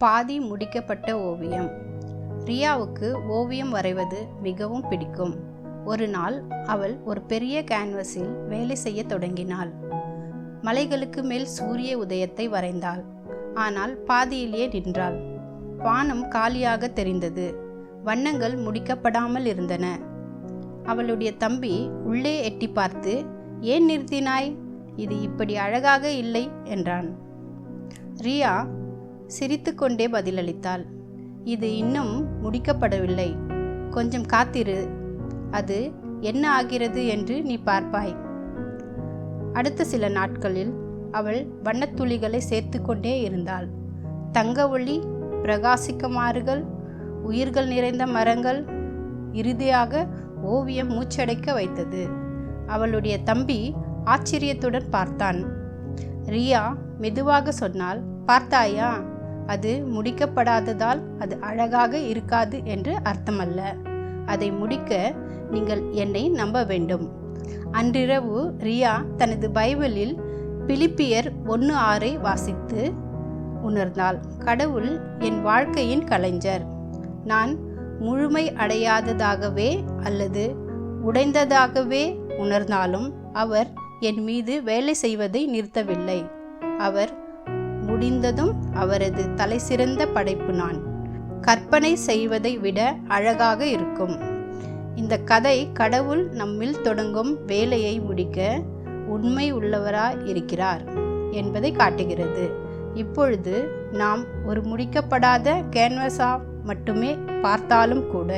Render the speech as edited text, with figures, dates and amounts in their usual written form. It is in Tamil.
பாதி முடிக்கப்பட்ட ஓவியம். ரியாவுக்கு ஓவியம் வரைவது மிகவும் பிடிக்கும். ஒரு நாள் அவள் ஒரு பெரிய கேன்வஸில் வேலை செய்ய தொடங்கினாள். மலைகளுக்கு மேல் சூரிய உதயத்தை வரைந்தாள். ஆனால் பாதியிலேயே நின்றாள். வானம் காலியாக தெரிந்தது. வண்ணங்கள் முடிக்கப்படாமல் இருந்தன. அவளுடைய தம்பி உள்ளே எட்டி பார்த்து, "ஏன் நிறுத்தினாய்? இது இப்படி அழகாக இல்லை" என்றான். ரியா சிரித்துக்கொண்டே பதிலளித்தாள், "இது இன்னும் முடிக்கப்படவில்லை. கொஞ்சம் காத்திரு. அது என்ன ஆகிறது என்று நீ பார்ப்பாய்." அடுத்த சில நாட்களில் அவள் வண்ணத்துளிகளை சேர்த்து கொண்டே இருந்தாள். தங்க ஒளி, பிரகாசிக்குமாறுகள், உயிர்கள் நிறைந்த மரங்கள், இறுதியாக ஓவியம் மூச்சடைக்க வைத்தது. அவளுடைய தம்பி ஆச்சரியத்துடன் பார்த்தான். ரியா மெதுவாக சொன்னாள், "பார்த்தாயா? அது முடிக்கப்படாததால் அது அழகாக இருக்காது என்று அர்த்தமல்ல. அதை முடிக்க நீங்கள் என்னை நம்ப வேண்டும்." அன்றிரவு ரியா தனது பைபிளில் பிலிப்பியர் 1:6 வாசித்து உணர்ந்தாள். கடவுள் என் வாழ்க்கையின் கலைஞர். நான் முழுமை அடையாததாகவே அல்லது உடைந்ததாகவே உணர்ந்தாலும் அவர் என் மீது வேலை செய்வதை நிறுத்தவில்லை. அவர் முடிந்ததும் அவரது தலைசிறந்த படைப்பு நான். கற்பனை செய்வதை விட அழகாக இருக்கும். இந்த கதை கடவுள் நம்மில் தொடங்கும் வேலையை முடிக்க உண்மை உள்ளவராய் இருக்கிறார் என்பதை காட்டுகிறது. இப்பொழுது நாம் ஒரு முடிக்கப்படாத கேன்வஸா மட்டுமே பார்த்தாலும் கூட